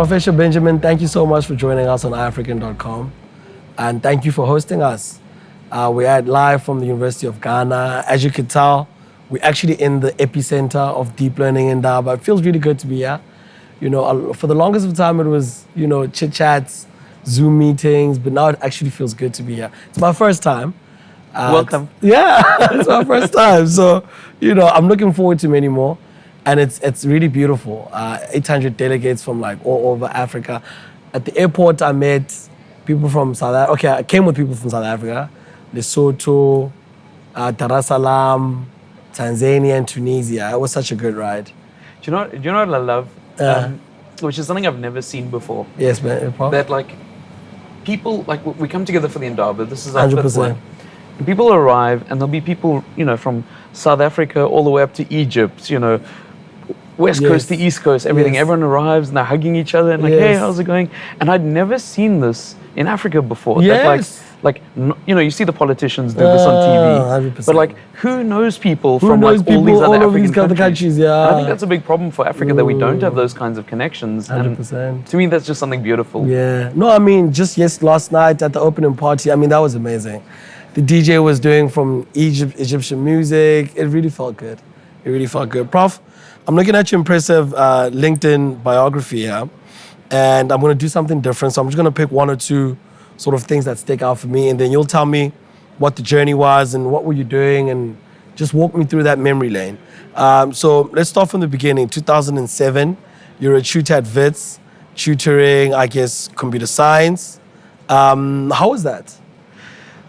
Professor Benjamin, thank you so much for joining us on iAfrikan.com. And thank you for hosting us. We are live from the University of Ghana. As you could tell, we're actually in the epicenter of deep learning in Indaba. It feels really good to be here. You know, for the longest of time, it was, you know, chit-chats, Zoom meetings, but now it actually feels good to be here. It's my first time. Welcome. It's my first time. So, you know, I'm looking forward to many more. And it's really beautiful. 800 delegates from like all over Africa. At the airport, I met people from South Africa. Okay, I came with people from South Africa, Lesotho, Dar es Salaam, Tanzania, and Tunisia. It was such a good ride. Do you know what I love? Which is something I've never seen before. Yes, man. That like people, like we come together for the Indaba. This is our 100%. fifth one. And people arrive, and there'll be people, you know, from South Africa all the way up to Egypt, you know, West Coast to East Coast, everything. Yes. Everyone arrives and they're hugging each other and like, hey, how's it going? And I'd never seen this in Africa before. Yes. That like, you know, you see the politicians do this on TV, 100%. but like, who knows people Who from knows like people, all these other all of African these other countries? Yeah. I think that's a big problem for Africa that we don't have those kinds of connections. 100%. And to me, that's just something beautiful. Yeah. No, I mean, just last night at the opening party, I mean, that was amazing. The DJ was doing from Egyptian music. It really felt good. It really felt good. Prof, I'm looking at your impressive LinkedIn biography here, and I'm going to do something different. So I'm just going to pick one or two sort of things that stick out for me, and then you'll tell me what the journey was and what were you doing, and just walk me through that memory lane. So let's start from the beginning. 2007, you're a tutor at WITS, tutoring, I guess, computer science. How was that?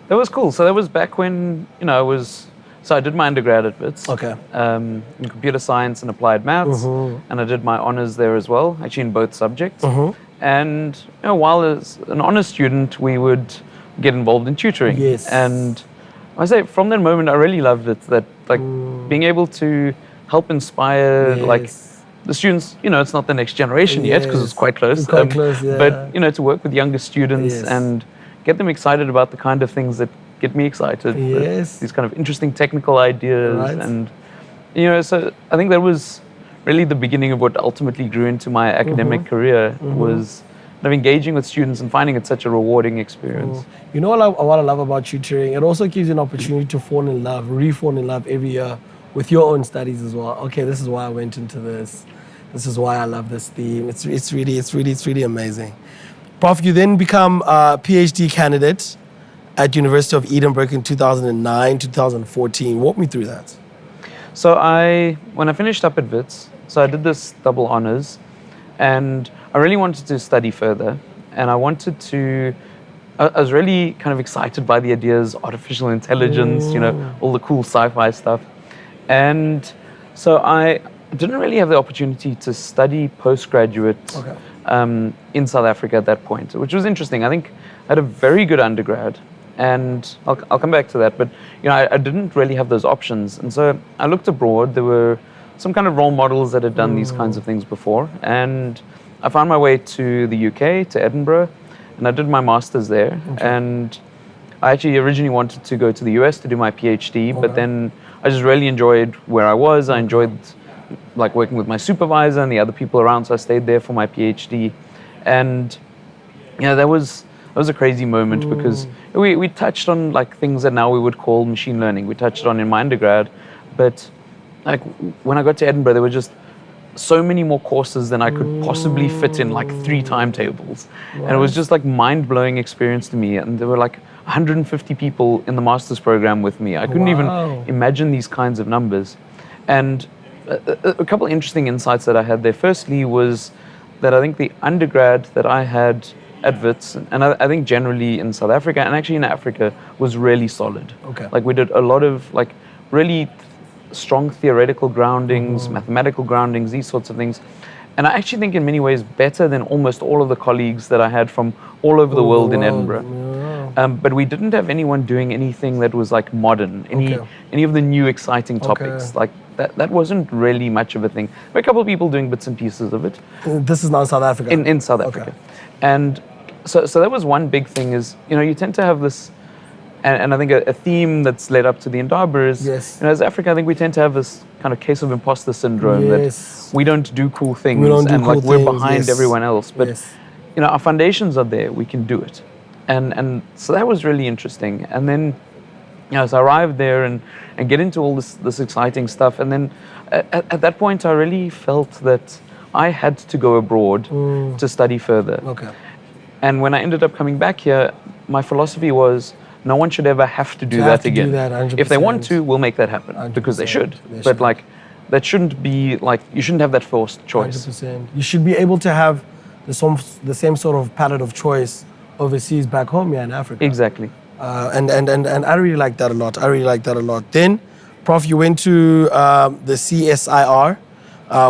That was cool. So that was back when, you know, I did my undergrad at WITS. Okay. In computer science and applied maths. And I did my honors there as well, actually in both subjects. And, you know, while as an honors student, we would get involved in tutoring. Yes. And I say from that moment, I really loved it, that like being able to help inspire like the students, you know, it's not the next generation yet because it's quite close. It's quite close, yeah. But, you know, to work with younger students and get them excited about the kind of things that get me excited. Yes. These kind of interesting technical ideas. Right. And, you know, so I think that was really the beginning of what ultimately grew into my academic career was kind of engaging with students and finding it such a rewarding experience. You know what I love about tutoring? It also gives you an opportunity to fall in love, re-fall in love every year with your own studies as well. Okay, this is why I went into this. This is why I love this theme. It's really amazing. Prof, you then become a PhD candidate at University of Edinburgh in 2009, 2014. Walk me through that. So when I finished up at WITS, so I did this double honors, and I really wanted to study further, and I was really kind of excited by the ideas, artificial intelligence, you know, all the cool sci-fi stuff. And so I didn't really have the opportunity to study postgraduate in South Africa at that point, which was interesting. I think I had a very good undergrad, and I'll come back to that, but you know, I didn't really have those options. And so I looked abroad. There were some kind of role models that had done these kinds of things before, and I found my way to the UK, to Edinburgh, and I did my master's there. And I actually originally wanted to go to the US to do my PhD, but then I just really enjoyed where I was. I enjoyed like working with my supervisor and the other people around, so I stayed there for my PhD. And you know, that was a crazy moment because we touched on like things that now we would call machine learning. We touched on in my undergrad, but like when I got to Edinburgh, there were just so many more courses than I could possibly fit in like 3 timetables. And it was just like mind-blowing experience to me. And there were like 150 people in the master's program with me. I couldn't even imagine these kinds of numbers. And a couple of interesting insights that I had there. Firstly was that I think the undergrad that I had at WITS, and I think generally in South Africa and actually in Africa, was really solid. Okay. Like we did a lot of like really strong theoretical groundings, mathematical groundings, these sorts of things. And I actually think in many ways better than almost all of the colleagues that I had from all over the world in Edinburgh. But we didn't have anyone doing anything that was like modern, any of the new exciting topics. Like that wasn't really much of a thing. There were a couple of people doing bits and pieces of it. This is now in South Africa? In South Africa. And so that was one big thing is, you know, you tend to have this And I think a theme that's led up to the Indaba is, Yes. as Africa, I think we tend to have this kind of case of imposter syndrome Yes. that we don't do cool things We don't do and cool like we're things, behind yes. everyone else. But Yes. our foundations are there, we can do it. And so that was really interesting. And then so I arrived there and get into all this exciting stuff. And then at that point, I really felt that I had to go abroad to study further. Okay. And when I ended up coming back here, my philosophy was no one should ever have to do To that have to again. do that, 100%. If they want to, we'll make that happen because they 100%. should. They But should. like, that shouldn't be like, you shouldn't have that forced choice. 100%. You should be able to have the same sort of palette of choice overseas back home here in Africa. Exactly. And I really like that a lot. I really like that a lot. Then, Prof, you went to the CSIR,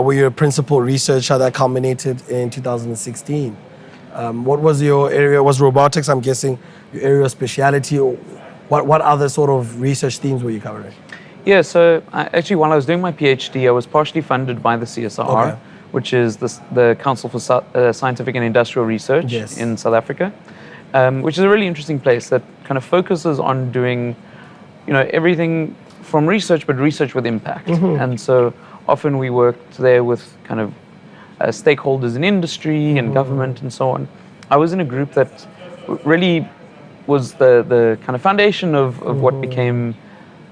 where you're a principal researcher that culminated in 2016. What was your area? Was robotics, I'm guessing, your area of speciality? Or what other sort of research themes were you covering? Yeah, so actually, while I was doing my PhD, I was partially funded by the CSIR, Okay. which is the Council for Scientific and Industrial Research Yes. in South Africa, which is a really interesting place that kind of focuses on doing, everything from research, but research with impact. And so often we worked there with kind of stakeholders in industry and government and so on. I was in a group that really was the kind of foundation of what became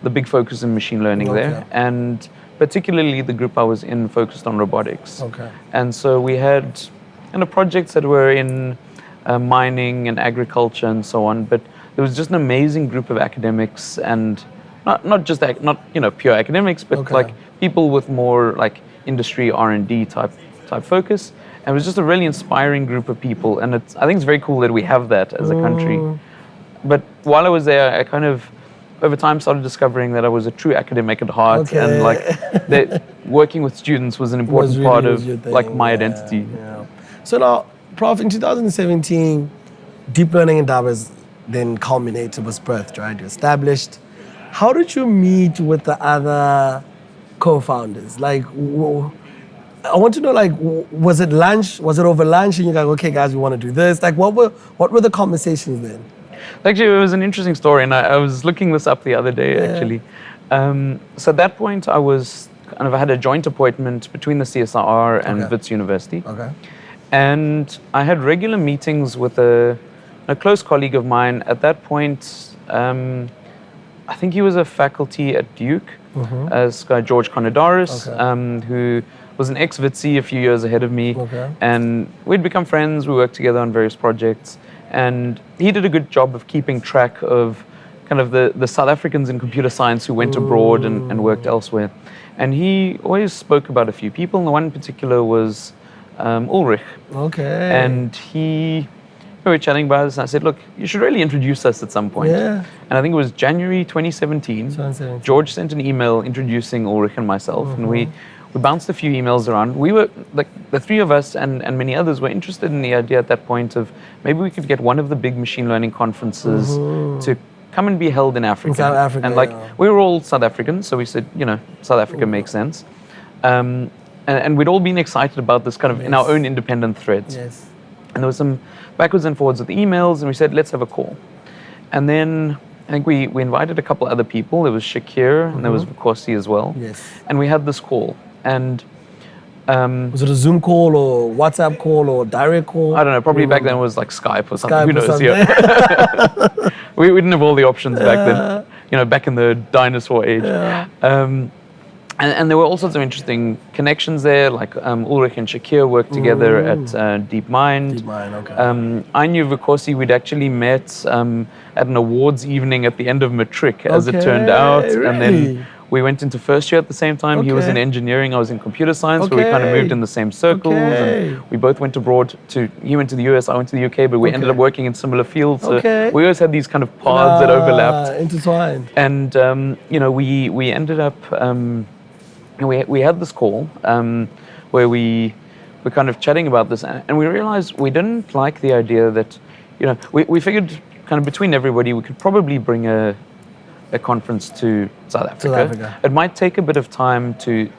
the big focus in machine learning there, and particularly the group I was in focused on robotics. Okay. And so we had projects that were in mining and agriculture and so on, but there was just an amazing group of academics and not just pure academics, but Okay. like people with more like industry R&D type focus. And it was just a really inspiring group of people, and I think it's very cool that we have that as a country. But while I was there, I kind of over time started discovering that I was a true academic at heart, Okay. and like that working with students was an important Was part really of your thing, like my yeah, identity. yeah. So now, Prof, in 2017, Deep Learning Indaba then culminated, was birthed, right? You established. How did you meet with the other co-founders? Like, I want to know, like, was it lunch? Was it over lunch? And you're like, okay, guys, we want to do this. Like, what were the conversations then? Actually, it was an interesting story, and I was looking this up the other day, actually. So at that point, I had a joint appointment between the CSIR and Okay. Wits University. Okay. And I had regular meetings with a close colleague of mine. At that point, I think he was a faculty at Duke, this guy George Konadaris, Okay. who was an ex-Witsi a few years ahead of me. Okay. And we'd become friends, we worked together on various projects. And he did a good job of keeping track of kind of the South Africans in computer science who went abroad and worked elsewhere. And he always spoke about a few people, and the one in particular was Ulrich. Okay. And we were chatting about this, and I said, look, you should really introduce us at some point. Yeah. And I think it was January 2017. 2017. George sent an email introducing Ulrich and myself, and we bounced a few emails around. We were, like, the three of us and many others were interested in the idea at that point of maybe we could get one of the big machine learning conferences to come and be held in Africa. In South Africa, and like, yeah. we were all South Africans, so we said, South Africa makes sense. And we'd all been excited about this kind of in our own independent threads. Yes. And there was some backwards and forwards with the emails, and we said, let's have a call. And then I think we invited a couple other people. There was Shakir, and there was Vukosi as well. Yes. And we had this call. And Was it a Zoom call or WhatsApp call or direct call? I don't know, probably back then it was like Skype or something. Skype Who or knows? something. Yeah. we didn't have all the options back then, back in the dinosaur age. Yeah. And there were all sorts of interesting connections there, like Ulrich and Shakir worked together at DeepMind. DeepMind, okay. I knew Vukosi, we'd actually met at an awards evening at the end of Matric, as it turned Okay, out. And really? then we went into first year at the same time. He was in Okay. engineering, I was in computer science, so we kind of Okay. moved in the same circles. Okay. And we both went abroad he went to the US, I went to the UK, but we ended Okay. up working in similar fields. So Okay. we always had these kind of paths that overlapped. Intertwined. And we ended up we had this call where we were kind of chatting about this, and we realized we didn't like the idea that we figured kind of between everybody we could probably bring a conference to South Africa. Africa. It might take a bit of time to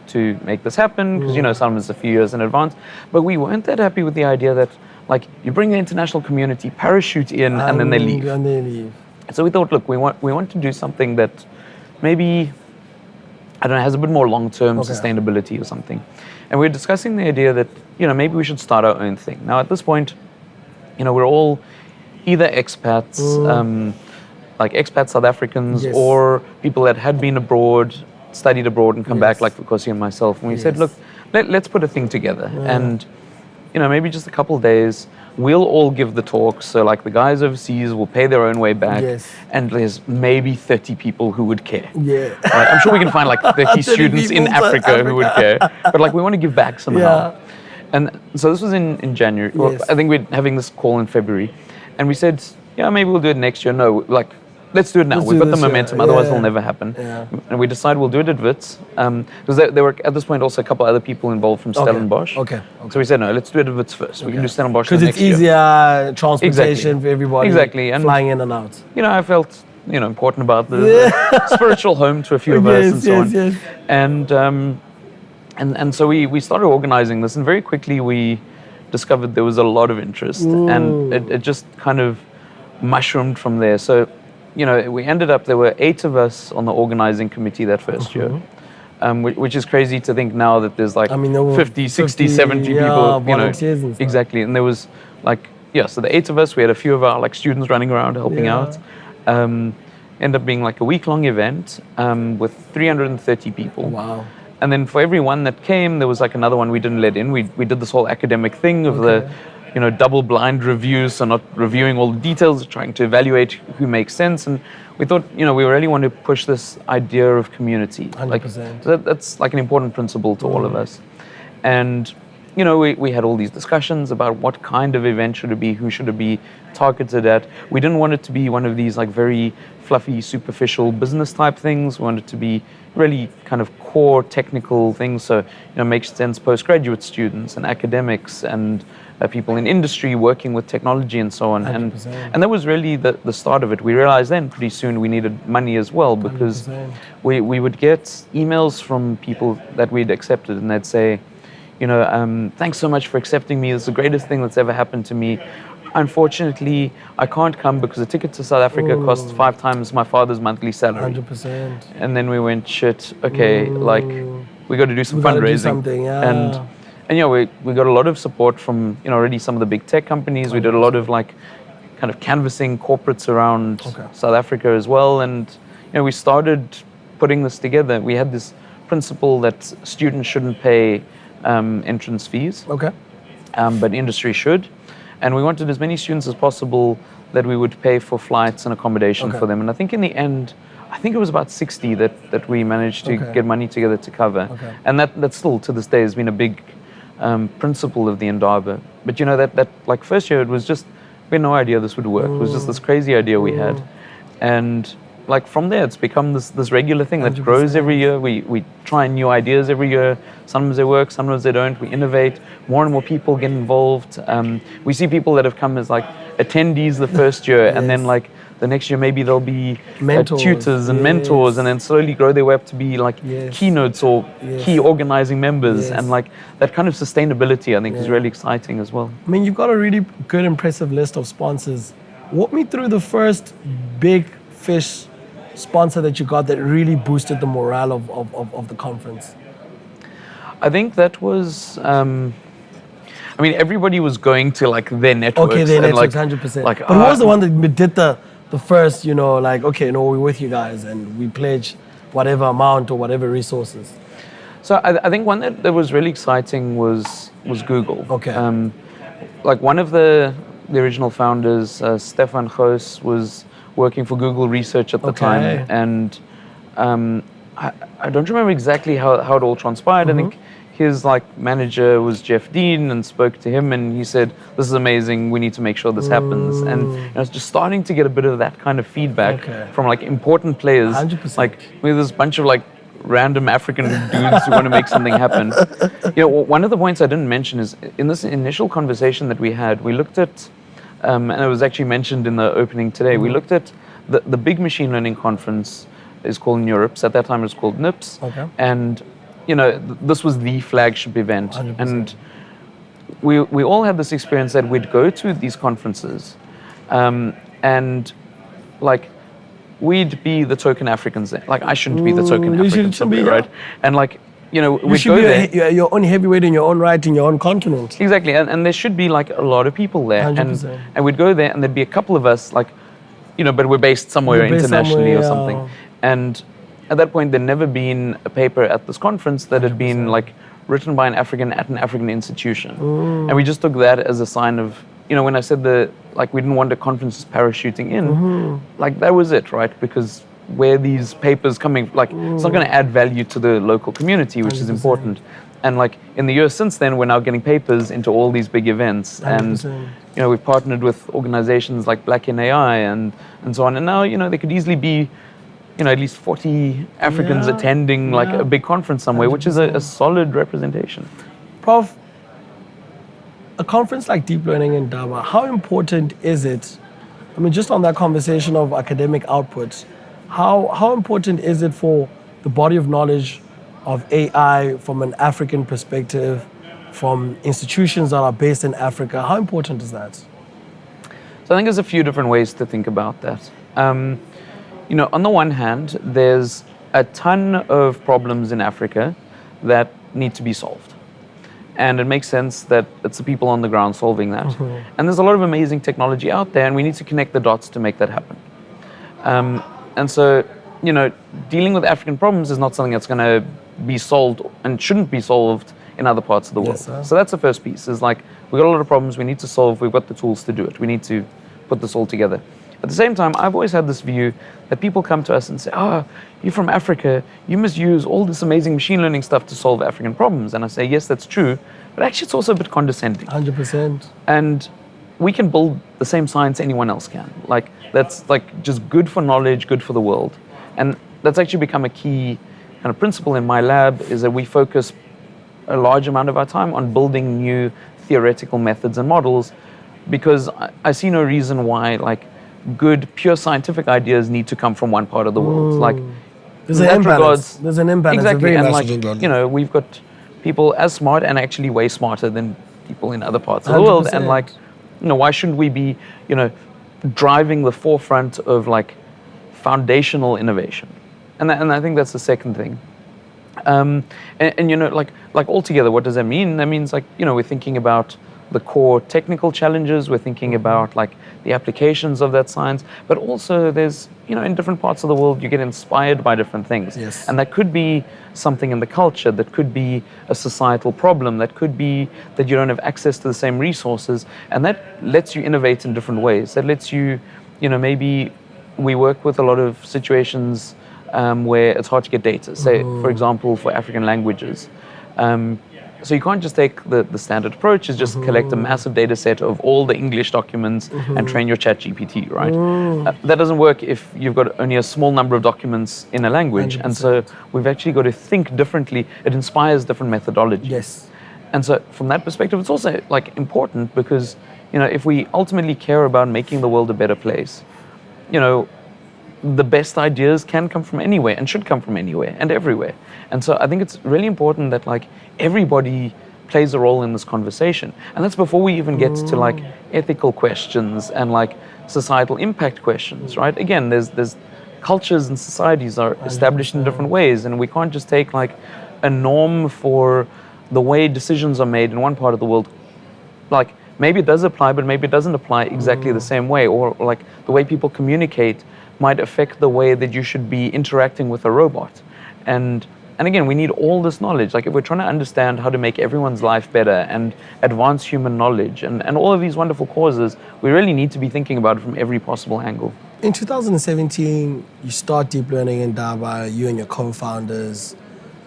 make this happen because sometimes a few years in advance, but we weren't that happy with the idea that like you bring the international community, parachute in, and then they leave. And they leave. So we thought, look, we want to do something that maybe, I don't know, has a bit more long-term sustainability or something. And we're discussing the idea that, maybe we should start our own thing. Now, at this point, we're all either expats, like expat South Africans, Yes. or people that had been abroad, studied abroad and come back, like Kosi and myself. And we said, look, let's put a thing together. And, maybe just a couple of days, we'll all give the talks. So like the guys overseas will pay their own way back. Yes. And there's maybe 30 people who would care. Yeah. Right? I'm sure we can find like 30 students in people to Africa who would care. But like we want to give back somehow. Yeah. And so this was in January. Well, Yes. I think we're having this call in February. And we said, yeah, maybe we'll do it next year. No, like, let's do it now. Let's We've do got the this year. momentum, otherwise Yeah. it'll never happen. Yeah. And we decided we'll do it at WITS. Because there were, at this point, also a couple other people involved from Stellenbosch. Okay. So we said, no, let's do it at WITS first. We can do Stellenbosch Because next it's easier transportation Exactly. for everybody. Exactly. And flying in and out. year. I felt, important about the spiritual home to a few of us and so on. Yes. And so we started organizing this, and very quickly we discovered there was a lot of interest, and it just kind of mushroomed from there. So, we ended up, there were 8 of us on the organizing committee that first year, which is crazy to think now that there's like I mean, there were 50, 60, 70 people, volunteers and stuff. exactly. And there was like, so the 8 of us, we had a few of our like students running around helping out. Ended up being like a week-long event with 330 people. Wow. And then for every one that came, there was like another one we didn't let in. We did this whole academic thing of the, double-blind reviews, so not reviewing all the details, trying to evaluate who makes sense. And we thought, we really want to push this idea of community. 100%. Like, that's like an important principle to all of us. And, we had all these discussions about what kind of event should it be, who should it be targeted at. We didn't want it to be one of these like very fluffy, superficial business type things. We wanted it to be really kind of core technical things. So, makes sense postgraduate students and academics and people in industry working with technology and so on. 100%. And that was really the start of it. We realized then pretty soon we needed money as well, because 100%. we would get emails from people that we'd accepted, and they'd say, thanks so much for accepting me. It's the greatest thing that's ever happened to me. Unfortunately, I can't come because a ticket to South Africa costs 5 times my father's monthly salary. 100%. And then we went, shit, okay, like we got to do some We gotta do fundraising. something, yeah. And we got a lot of support from, already some of the big tech companies. We did a lot of like kind of canvassing corporates around South Africa as well. And, we started putting this together. We had this principle that students shouldn't pay entrance fees, but industry should. And we wanted as many students as possible that we would pay for flights and accommodation for them. And I think in the end, it was about 60 that we managed to get money together to cover. And that still to this day has been a big principle of the Indaba. But that like first year, it was just, we had no idea this would work. It was just this crazy idea we had. And like from there, it's become this regular thing that 100%. grows every year. We try new ideas every year. Sometimes they work, sometimes they don't. We innovate. More and more people get involved. We see people that have come as like attendees the first year, and then like the next year maybe they'll be tutors and mentors, and then slowly grow their way up to be like keynotes or key organizing members. And like that kind of sustainability, I think, is really exciting as well. I mean, you've got a really good, impressive list of sponsors. Walk me through the first big fish sponsor that you got that really boosted the morale of the conference. I think that was, everybody was going to like their networks. Okay, their and, networks, like, 100%. Like, But who was the one that did the first, like, okay, no, we're with you guys and we pledge whatever amount or whatever resources? So I think one that was really exciting was Google. Okay. Like one of the original founders, Stefan Goos, was working for Google Research at the time. And I don't remember exactly how it all transpired. I think his like manager was Jeff Dean, and spoke to him, and he said, "This is amazing. We need to make sure this happens." And it's just starting to get a bit of that kind of feedback from like important players. 100%. Like with this bunch of like random African dudes who want to make something happen. One of the points I didn't mention is in this initial conversation that we had, we looked at, and it was actually mentioned in the opening today. We looked at the big machine learning conference is called NeurIPS. At that time, it was called NIPS. And this was the flagship event. 100%. And we all had this experience that we'd go to these conferences, and like we'd be the token Africans there. Like I shouldn't be the token you African shouldn't be, somewhere, yeah. right? And like, You we'd should go be there. your own heavyweight in your own right, in your own continent. Exactly, and there should be like a lot of people there, 100%. and we'd go there, and there'd be a couple of us, like, but we're based somewhere You're based internationally or somewhere, something. And at that point, there'd never been a paper at this conference that had been like written by an African at an African institution, and we just took that as a sign of, when I said we didn't want the conferences parachuting in, like that was it, right? Because where these papers coming, like it's not going to add value to the local community, which is 100%. important. And like in the years since then, we're now getting papers into all these big events, 100%. and we've partnered with organizations like Black in AI and so on. And now there could easily be at least 40 Africans attending like a big conference somewhere, 100%. which is a solid representation. Prof, a conference like Deep Learning Indaba, how important is it? I mean, just on that conversation of academic outputs, how important is it for the body of knowledge of AI from an African perspective, from institutions that are based in Africa? How important is that? So I think there's a few different ways to think about that. On the one hand, there's a ton of problems in Africa that need to be solved. And it makes sense that it's the people on the ground solving that. And there's a lot of amazing technology out there, and we need to connect the dots to make that happen. And so, dealing with African problems is not something that's going to be solved and shouldn't be solved in other parts of the world. Yes, so that's the first piece, is like, we've got a lot of problems we need to solve, we've got the tools to do it. We need to put this all together. At the same time, I've always had this view that people come to us and say, you're from Africa, you must use all this amazing machine learning stuff to solve African problems. And I say, yes, that's true, but actually it's also a bit condescending. 100%. And we can build the same science anyone else can. Like, that's like just good for knowledge, good for the world. And that's actually become a key kind of principle in my lab, is that we focus a large amount of our time on building new theoretical methods and models, because I see no reason why like good pure scientific ideas need to come from one part of the world. Like, there's an imbalance. There's an imbalance. Exactly, and like imbalance. we've got people as smart and actually way smarter than people in other parts of the world, and like, why shouldn't we be driving the forefront of like foundational innovation? And I think that's the second thing. And like altogether, what does that mean? That means like, we're thinking about the core technical challenges, we're thinking about like the applications of that science, but also there's, in different parts of the world, you get inspired by different things. Yes. And that could be something in the culture, that could be a societal problem, that could be that you don't have access to the same resources, and that lets you innovate in different ways. That lets you, maybe we work with a lot of situations where it's hard to get data, say, for example, for African languages. So you can't just take the standard approach, is just collect a massive data set of all the English documents and train your ChatGPT, right? That doesn't work if you've got only a small number of documents in a language. 100%. And so we've actually got to think differently. It inspires different methodologies. Yes. And so from that perspective, it's also like important because, if we ultimately care about making the world a better place, the best ideas can come from anywhere and should come from anywhere and everywhere. And so I think it's really important that like everybody plays a role in this conversation. And that's before we even get to like ethical questions and like societal impact questions, right? Again, there's cultures and societies are established in different ways, and we can't just take like a norm for the way decisions are made in one part of the world. Like maybe it does apply, but maybe it doesn't apply exactly the same way, or like the way people communicate might affect the way that you should be interacting with a robot. And again, we need all this knowledge. Like if we're trying to understand how to make everyone's life better and advance human knowledge and all of these wonderful causes, we really need to be thinking about it from every possible angle. In 2017, you start Deep Learning Indaba, you and your co-founders,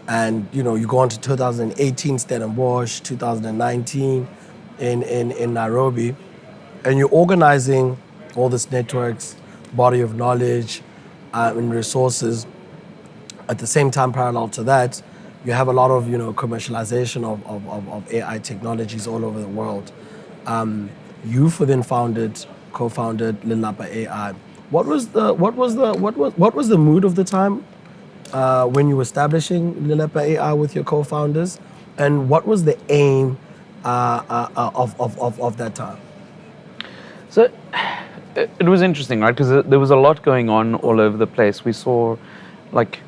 and you go on to 2018 Stellenbosch, 2019 in Nairobi, and you're organizing all these networks, body of knowledge, and resources. At the same time, parallel to that, you have a lot of commercialization of AI technologies all over the world. You then co-founded Lilapa AI. What was the mood of the time when you were establishing Lilapa AI with your co-founders, and what was the aim of that time? So it was interesting, right? Because there was a lot going on all over the place. We saw, like,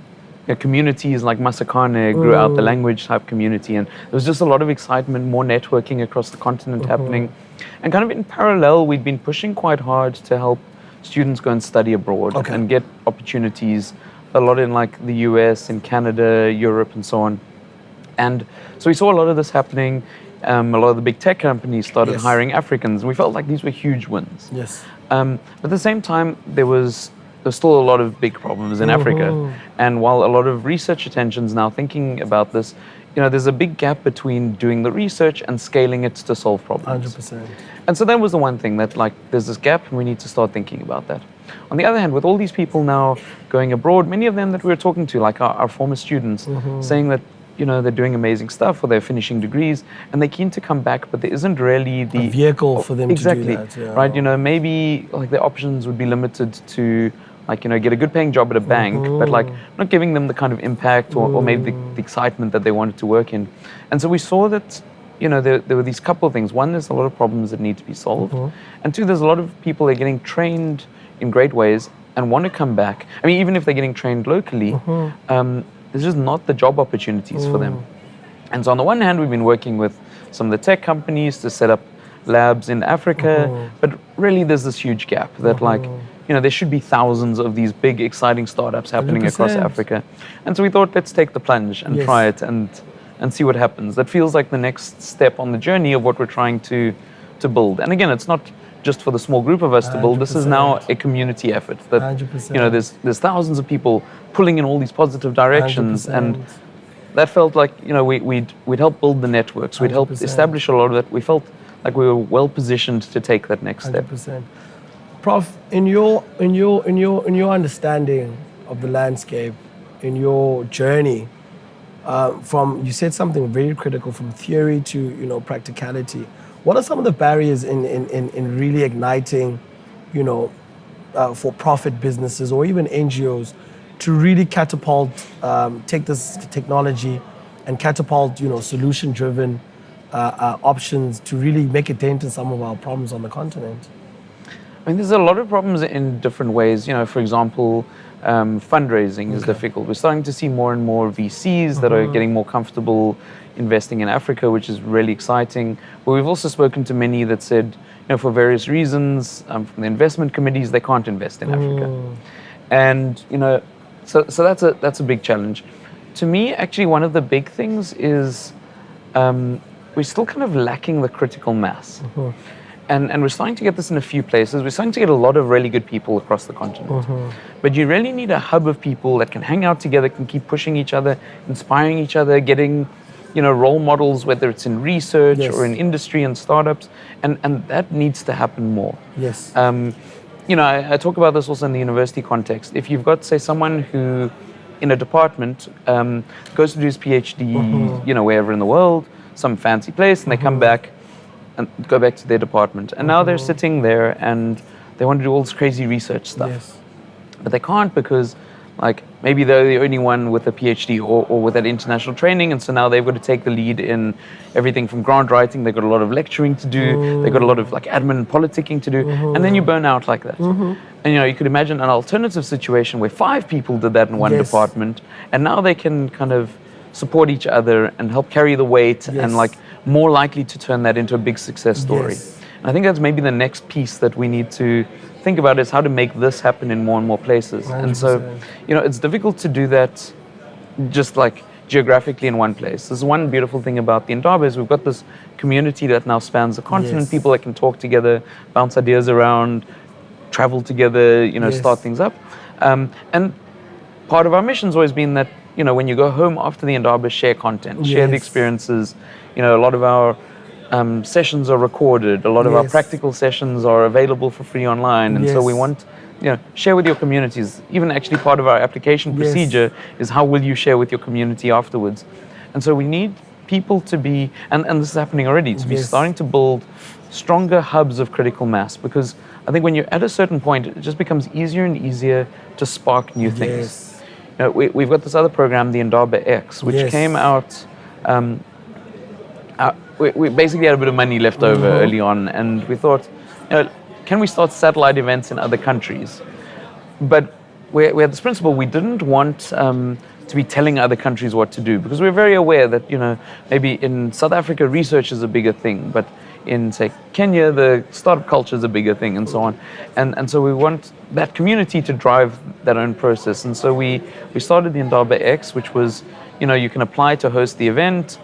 communities like Masakane grew out, the language type community, and there was just a lot of excitement, more networking across the continent happening. And kind of in parallel, we'd been pushing quite hard to help students go and study abroad and get opportunities, a lot in like the US, in Canada, Europe, and so on. And so we saw a lot of this happening. A lot of the big tech companies started hiring Africans, and we felt like these were huge wins. Yes. But at the same time, there's still a lot of big problems in Africa. And while a lot of research attention's now thinking about this, there's a big gap between doing the research and scaling it to solve problems. 100%. And so that was the one thing that, like, there's this gap and we need to start thinking about that. On the other hand, with all these people now going abroad, many of them that we were talking to, like our former students, saying that, they're doing amazing stuff or they're finishing degrees and they're keen to come back, but there isn't really the vehicle for them to do that. Yeah. Right? Maybe like their options would be limited to, like, get a good paying job at a bank, but like not giving them the kind of impact or maybe the excitement that they wanted to work in. And so we saw that, there were these couple of things. One, there's a lot of problems that need to be solved. And two, there's a lot of people that are getting trained in great ways and want to come back. I mean, even if they're getting trained locally, there's just not the job opportunities for them. And so on the one hand, we've been working with some of the tech companies to set up labs in Africa, but really there's this huge gap that like, there should be thousands of these big, exciting startups happening 100%. across Africa. And so we thought, let's take the plunge and try it and see what happens. That feels like the next step on the journey of what we're trying to build. And again, it's not just for the small group of us to build. This is now a community effort that 100%. There's thousands of people pulling in all these positive directions, 100%. and that felt like we'd help build the networks, we'd help 100%. establish a lot of that. We felt like we were well positioned to take that next step. 100%. Prof, in your understanding of the landscape, in your journey, you said something very critical, from theory to practicality. What are some of the barriers in really igniting, for-profit businesses or even NGOs to really catapult, take this technology and catapult, solution-driven options to really make a dent in some of our problems on the continent? I mean, there's a lot of problems in different ways. For example, fundraising is difficult. We're starting to see more and more VCs that are getting more comfortable investing in Africa, which is really exciting. But we've also spoken to many that said, for various reasons, from the investment committees, they can't invest in Africa. And, so that's a big challenge. To me, actually, one of the big things is we're still kind of lacking the critical mass. And we're starting to get this in a few places. We're starting to get a lot of really good people across the continent. But you really need a hub of people that can hang out together, can keep pushing each other, inspiring each other, getting role models, whether it's in research or in industry and startups. And that needs to happen more. Yes. I talk about this also in the university context. If you've got, say, someone who, in a department, goes to do his PhD, wherever in the world, some fancy place, and they come back and go back to their department. And now they're sitting there and they want to do all this crazy research stuff. Yes. But they can't because, like, maybe they're the only one with a PhD or with that international training, and so now they've got to take the lead in everything from grant writing. They've got a lot of lecturing to do. They've got a lot of, like, admin and politicking to do. And then you burn out like that. And, you could imagine an alternative situation where 5 people did that in one department, and now they can kind of support each other and help carry the weight and, like, more likely to turn that into a big success story. And I think that's maybe the next piece that we need to think about, is how to make this happen in more and more places. 100%. And so, it's difficult to do that just like geographically in one place. There's one beautiful thing about the Indaba is we've got this community that now spans the continent, people that can talk together, bounce ideas around, travel together, start things up. And part of our mission's always been that, when you go home after the Indaba, share content, share the experiences. A lot of our sessions are recorded. A lot of our practical sessions are available for free online. And so we want, share with your communities. Even actually part of our application procedure is how will you share with your community afterwards. And so we need people to be, and this is happening already, to be starting to build stronger hubs of critical mass, because I think when you're at a certain point, it just becomes easier and easier to spark new things. We've got this other program, the Indaba X, which came out, we basically had a bit of money left over early on, and we thought, can we start satellite events in other countries? But we had this principle. We didn't want to be telling other countries what to do, because we're very aware that, maybe in South Africa research is a bigger thing, but in, say, Kenya, the startup culture is a bigger thing, and so on. And so we want that community to drive that own process. And so we started the Indaba X, which was, you can apply to host the event.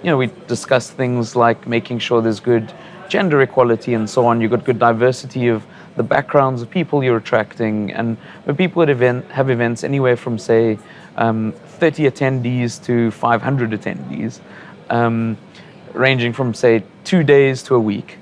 We discussed things like making sure there's good gender equality and so on. You've got good diversity of the backgrounds of people you're attracting. And when people have events anywhere from, say, 30 attendees to 500 attendees, ranging from, say, 2 days to a week.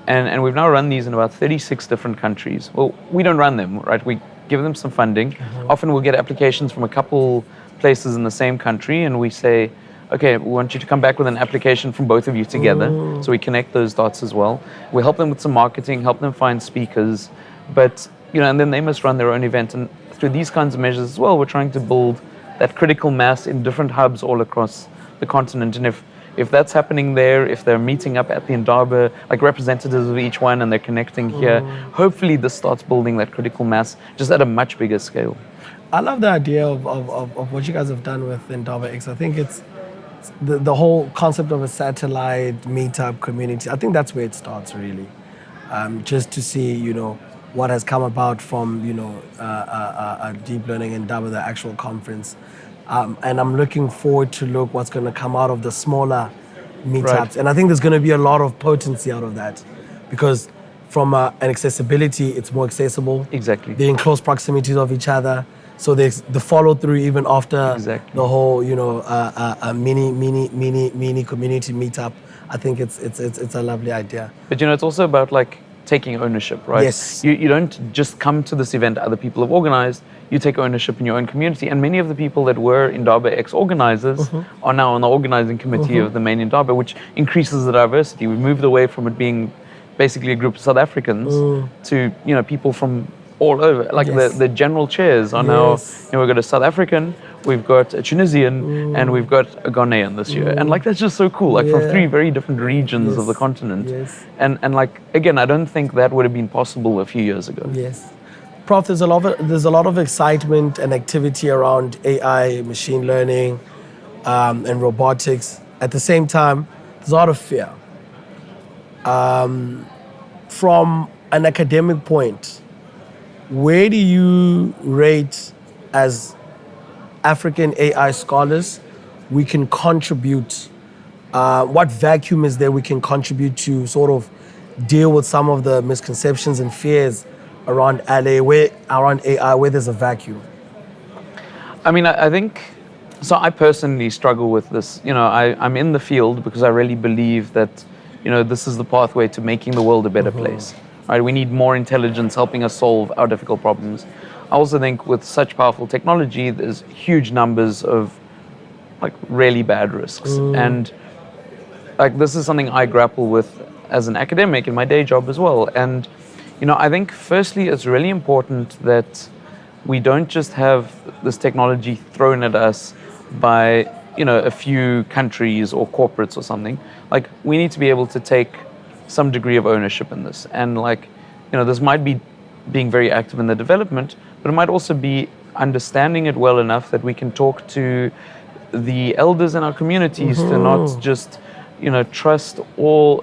And we've now run these in about 36 different countries. Well, we don't run them, right? We give them some funding. Often we'll get applications from a couple places in the same country, and we say, okay, we want you to come back with an application from both of you together. So we connect those dots as well. We help them with some marketing, help them find speakers, but, and then they must run their own event. And through these kinds of measures as well, we're trying to build that critical mass in different hubs all across the continent. And if that's happening there, if they're meeting up at the Indaba, like representatives of each one, and they're connecting here, hopefully this starts building that critical mass just at a much bigger scale. I love the idea of what you guys have done with Indaba X. I think it's the whole concept of a satellite meetup community. I think that's where it starts, really. Just to see, what has come about from, Deep Learning Indaba, the actual conference. And I'm looking forward to look what's going to come out of the smaller meetups. Right. And I think there's going to be a lot of potency out of that, because from an accessibility, it's more accessible. Exactly. They're in close proximity of each other. So there's the follow through even after the whole, mini community meetup. I think it's a lovely idea. But it's also about like taking ownership, right? Yes. You don't just come to this event other people have organized. You take ownership in your own community. And many of the people that were Indaba X organizers are now on the organizing committee of the main Indaba, which increases the diversity. We've moved away from it being basically a group of South Africans to, people from all over. Like the general chairs are now, we've got a South African, we've got a Tunisian, and we've got a Ghanaian this year. And like, that's just so cool, like from 3 very different regions of the continent. And like, again, I don't think that would have been possible a few years ago. Yes. Prof, there's a lot of excitement and activity around AI, machine learning, and robotics. At the same time, there's a lot of fear. From an academic point, where do you rate, as African AI scholars, we can contribute? What vacuum is there we can contribute to sort of deal with some of the misconceptions and fears around AI, where there's a vacuum? I mean, I think, so I personally struggle with this. I'm in the field because I really believe that, this is the pathway to making the world a better place. Right? We need more intelligence helping us solve our difficult problems. I also think with such powerful technology, there's huge numbers of like really bad risks. And like, this is something I grapple with as an academic in my day job as well. And I think firstly, it's really important that we don't just have this technology thrown at us by, a few countries or corporates or something. Like, we need to be able to take some degree of ownership in this. And like, this might be being very active in the development, but it might also be understanding it well enough that we can talk to the elders in our communities to not just, trust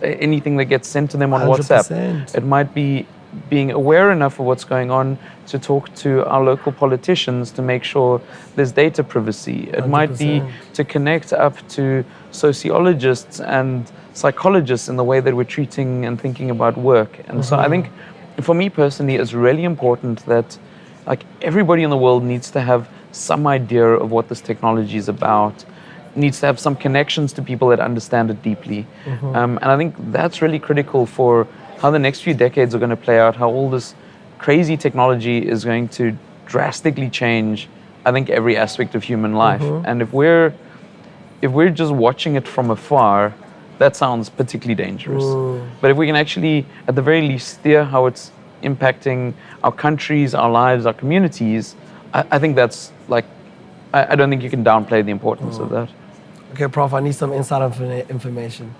anything that gets sent to them on 100%. WhatsApp. It might be being aware enough of what's going on to talk to our local politicians to make sure there's data privacy. It 100%. might be to connect up to sociologists and psychologists in the way that we're treating and thinking about work. And so I think, for me personally, it's really important that like everybody in the world needs to have some idea of what this technology is about, needs to have some connections to people that understand it deeply. And I think that's really critical for how the next few decades are going to play out, how all this crazy technology is going to drastically change, I think, every aspect of human life. And if we're just watching it from afar, that sounds particularly dangerous. But if we can actually, at the very least, steer how it's impacting our countries, our lives, our communities, I think that's like, I don't think you can downplay the importance of that. Okay, Prof, I need some inside information.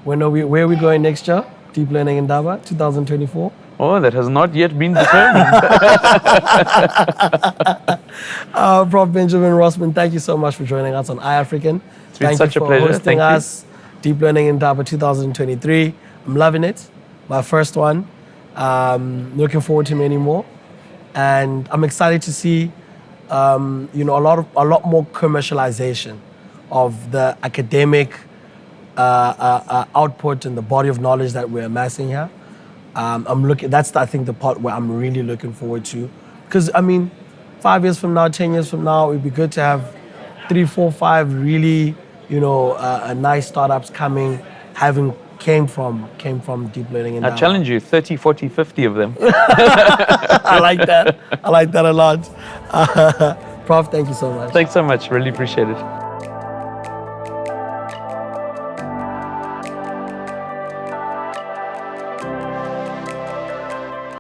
Where are we going next year? Deep Learning Indaba 2024. Oh, that has not yet been determined. Prof. Benjamin Rosman, thank you so much for joining us on iAfrikan. It's been Thank such you a for pleasure. hosting Thank you. us. Deep Learning Indaba 2023. I'm loving it. My first one. Looking forward to many more. And I'm excited to see a lot more commercialization of the academic output and the body of knowledge that we're amassing here. That's I think the part where I'm really looking forward to, because 5 years from now, 10 years from now, it'd be good to have 3, 4, 5 really nice startups came from deep learning. I challenge you, 30, 40, 50 of them. I like that. I like that a lot. Prof, thank you so much. Thanks so much. Really appreciate it.